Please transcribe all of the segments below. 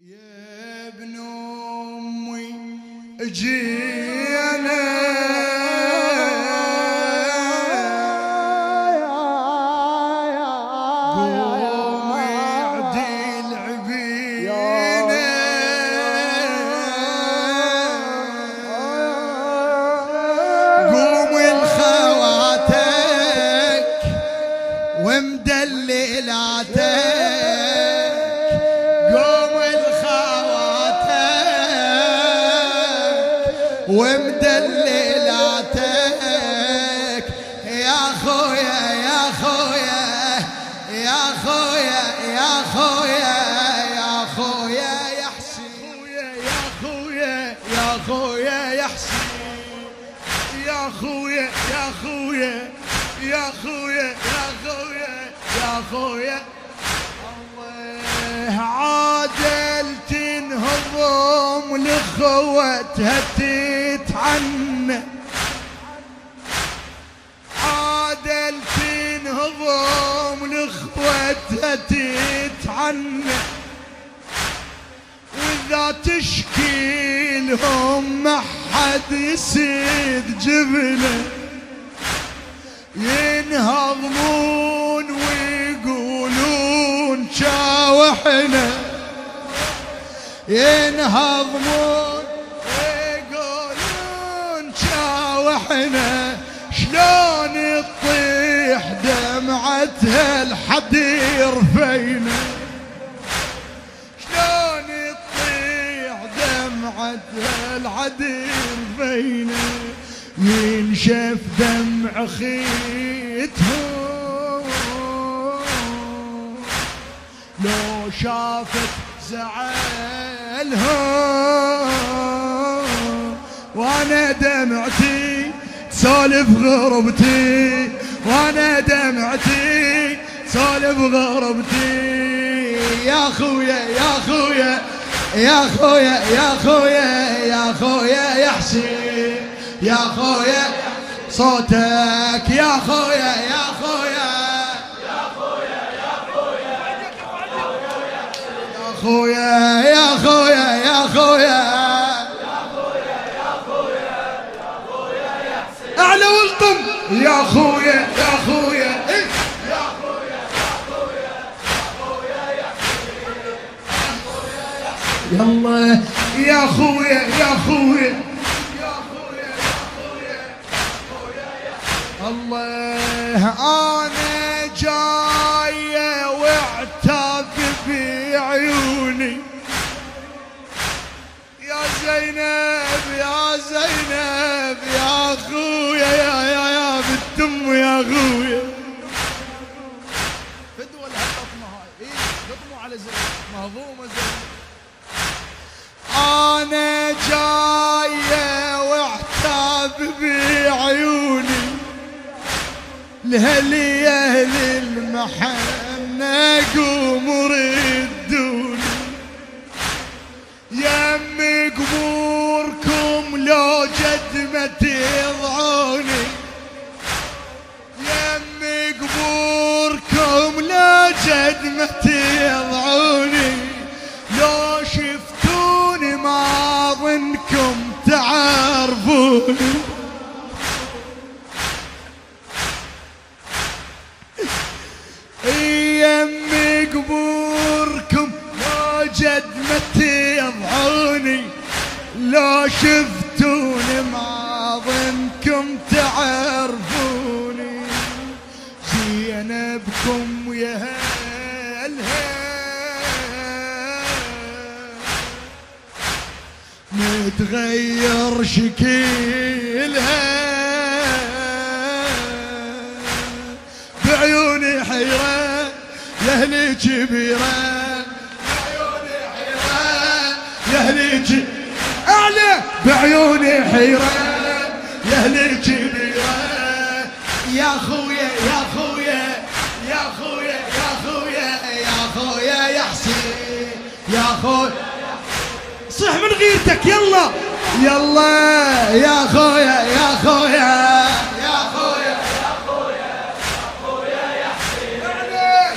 يا ابن أمي اجينا قوم اعدل عبينا قوم لخواتك ومدللاتك ومدللاتك يا خويا يا خويا يا خويا يا خويا يا خويا يا حسين يا خويا يا خويا يا حسين يا خويا يا خويا يا خويا يا خويا يا خويا الله عادل تنهضم لخوتها تتعنى عادل تنهضم لخوتها تتعنى واذا تشكي لهم ما حد يسد جبله ينهضمون ويقولون شاوحنا ينهضمون ويقولون شاوحنا شلون تطيح دمعتها لحد يرفينا شلون تطيح دمعتها لحد يرفينا ينشف دمع خيتهم لو شافت زعلهم وانا دمعتي تسولف غربتي وانا دمعتي تسولف غربتي يا خويا يا خويا يا خويا يا خويا يا خويا يا حسين يا خويا صوتك يا خويا يا خويا يا خويا يا خويا يا خويا يا خويا يا خويا يا خويا يا حسين اعلى والطم يا خويا يا خويا يا خويا يا خويا يا خويا يا حسين يلا يا خويا يا خويا الله انا جايه واعتاب بعيوني يا زينب يا زينب يا اخويا يا بالدم يا اخويا فدوى الهاللطمه هاي لطموا على زينب مهضومه زينب انا جايه واعتاب بعيوني لهلي اهل المحنة قوموا ردوني يمي قبوركم لو جد ما تضعوني يمي قبوركم لو جد ما تضعوني لو شفتوني ما ظنكم تعرفوني يمي قبوركم لو جد ما تضعوني لو شفتوني ما ظنكم تعرفوني زينبكم ويا هلها متغير شكلها بعيوني حيرة يا اهلي كبيرة بعيوني حيرة يا اهلي اعلى بعيوني حيرة يا اهلي كبيرة يا خويا يا خويا يا خويا يا خويا يا خويا يا حسين يا خويا صح من غيرتك يلا يلا يا خويا يا خويا يا خويا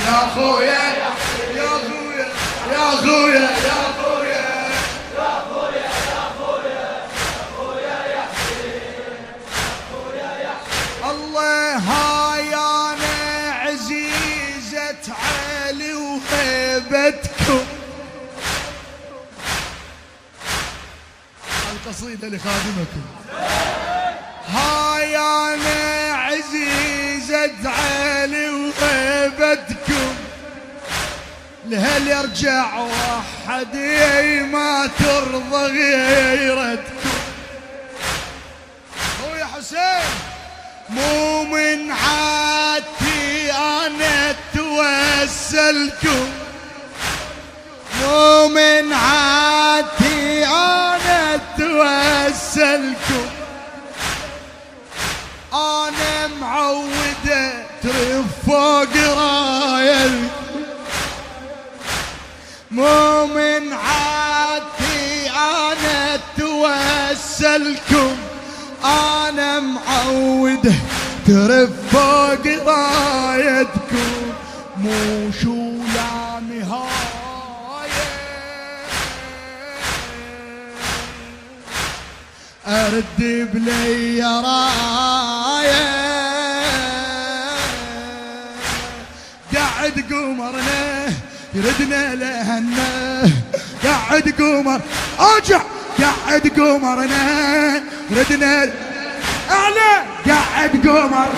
يا خويا يا خويا يا خويا يا خويا قصيدة لخادمكم. هاي أنا عزيزة علي وهيبتكم، لهل يرجع وحد ما ترضى غيرتكم. هو يا حسين مو من عادتي أنا أتوسلكم، مو من عادتي أنا أتوسلكم، أنا معودة ترف فوق رايلكم، مو من عادتي أنا أتوسلكم، أنا معودة ترف فوق رايتكم، مو شو لا نهاية أرد بلي راية، قاعد قمرنا يردنا لهنا، قاعد قمر أرجع، قاعد قمرنا ردنا أعلى، قاعد قمر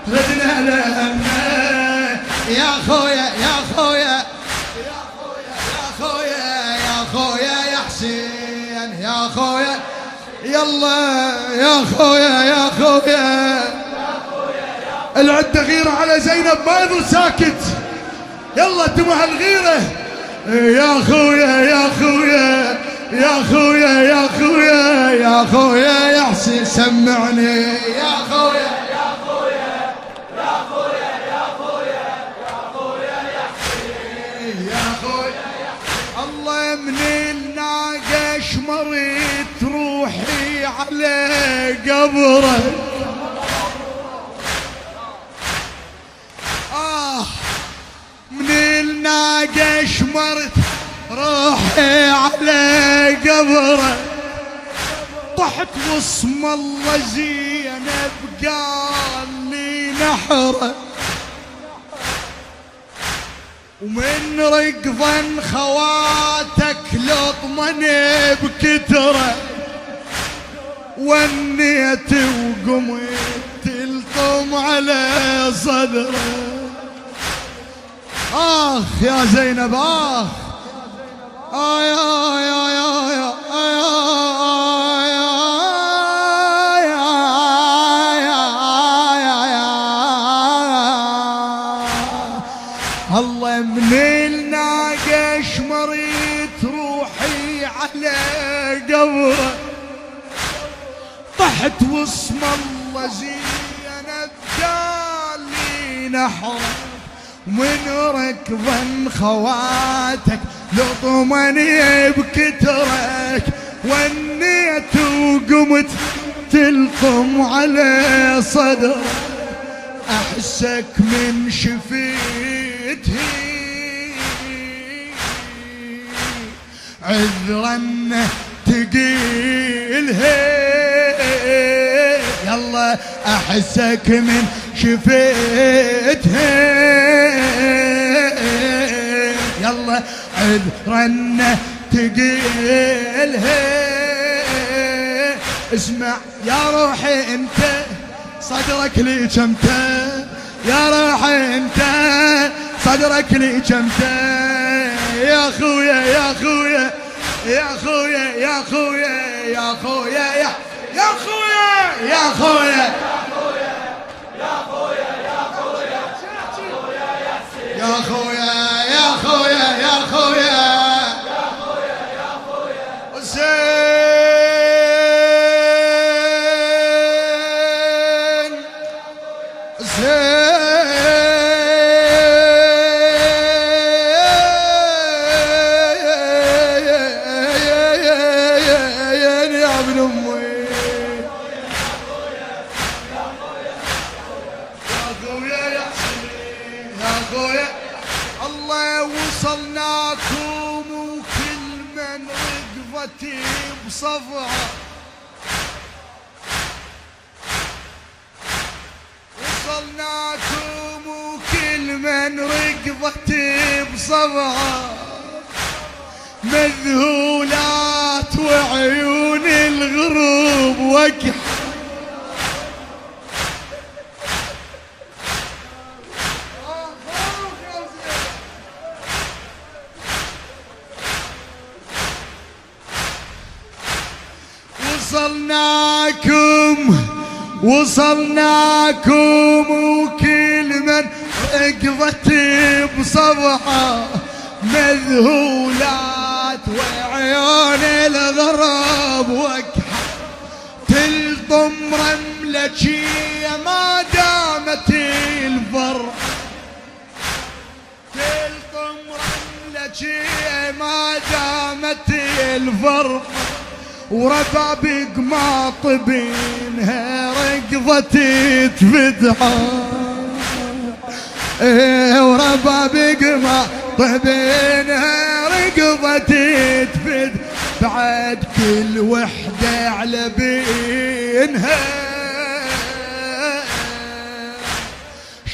ردنا لهنا. يا خويا يا خويا يا خويا يا خويا يا خويا يا حسين يا خويا، يلا يا خويا يا خويا، العدة غيرة على زينب ما يظل ساكت، يلا تمه الغيرة. يا خويا يا خويا يا خويا يا خويا يا خويا يا حسين سمعني. يا خويا يا خويا يا خويا يا خويا يا خويا يا حسين يا خويا، الله من الناقش مريت روحي على قبرك، من الناقش مرت روحي على قبره، طحت واسم الله زينب قال لي نحره، ومن رقضا خواتك لطمن بكتره، ونيت وقمت تلطم على صدره. آخ يا زينب آخ، الله من الناقش مريت روحي على قبره، طحت واسم الله زينب قال لي نحرك، من ركضا خواتك لطمني بكترك، ونيت وقمت تلقم على صدرك، احسك من شفيته عذرا تقيلها، يلا احسك من شفيتها، يلا عذرا تقيلها. اسمع يا روحي انت صدرك لي جمته، يا روحي انت صدرك لي جمته، يا خويا يا خويا يا خويا يا خويا يا خويا يا خويا يا خويا يا خويا يا خويا يا خويا يا خويا حسين حسين يا ابن امي، الله وصلناكم وكل من رقبتي بصفعه، وصلناكم وكل من رقبتي بصفعه، مذهولات وعيوني وجه وصلناكم وكل من رقضت بصبحة مذهولات وعيون الغراب وكحة تلطم رملة ما دامت الفرح تلطم رملة ما دامت الفرح وربابق ما طبينها رقضت تفتحه وربابق ما طبينها رقضت تفتح بعد كل وحدة على بينها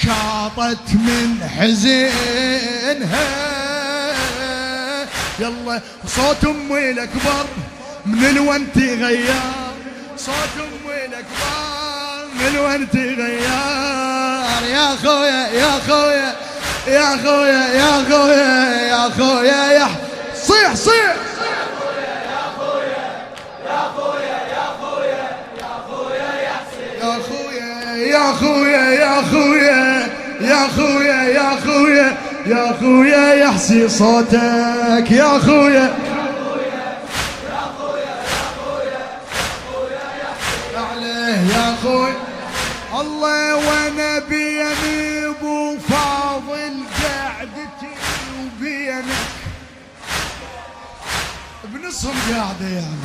شاطت من حزنها يلا صوت امي الاكبر من الوانت غيار صوت امي الاكبر من الوانت غيار يا خويا يا خويا يا خويا يا خويا يا خويا يا صيح صيح يا خويا يا خويا يا خويا يا خويا يا خويا يا خويا يا خويا يا خويا يا خويا يا خويا يحسي صوتك يا خويا يا خوي الله وانا بيني ابو فاضل قعدتي وبينك بنصهم قاعده يعني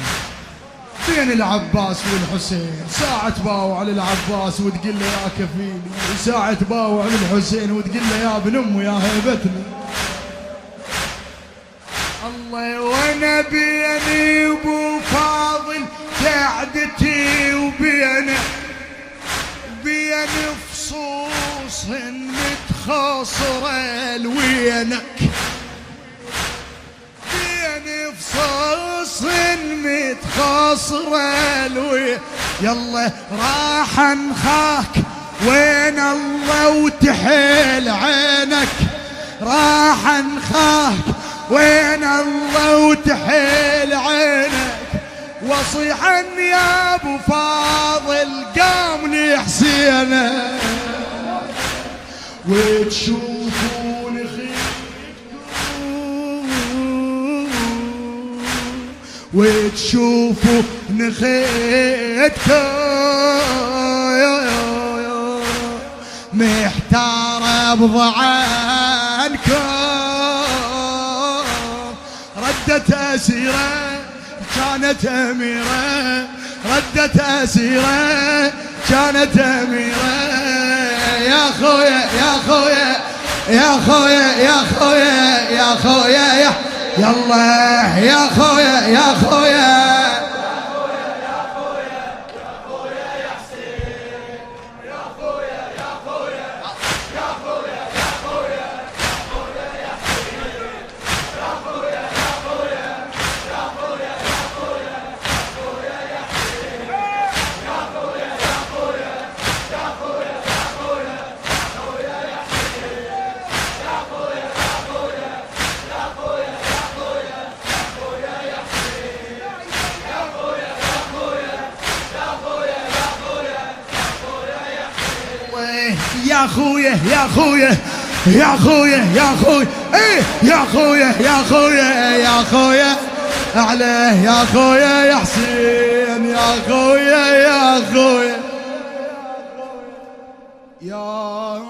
بين العباس والحسين ساعة باوع للعباس وتقول له يا كفيلي وساعة باوع للحسين وتقول له يا ابن امه يا هيبتنا الله وانا بيني ابو فاضل قعدتي وبينك بين فصوص متخاصرة لوينك بين فصوص متخاصرة لوينك يلا راح انخاك وين الله وتحيل عينك راح انخاك وين الله وتحيل عينك وصيحا يا ابو فاضل قام لي حسينه وتشوفون خيتكم وتشوفون خيتكم محتار بضعنكم ردت اسيره كانت أميرة ردت أسيرة كانت أميرة يا خويا يا خويا يا خويا يا خويا يا خويا يلا يا خويا يا خويا يا خويا يا خويا يا خويا يا خويا ايه يا خويا يا خويا يا خويا عليه يا خويا يا حسين يا خويا يا خويا يا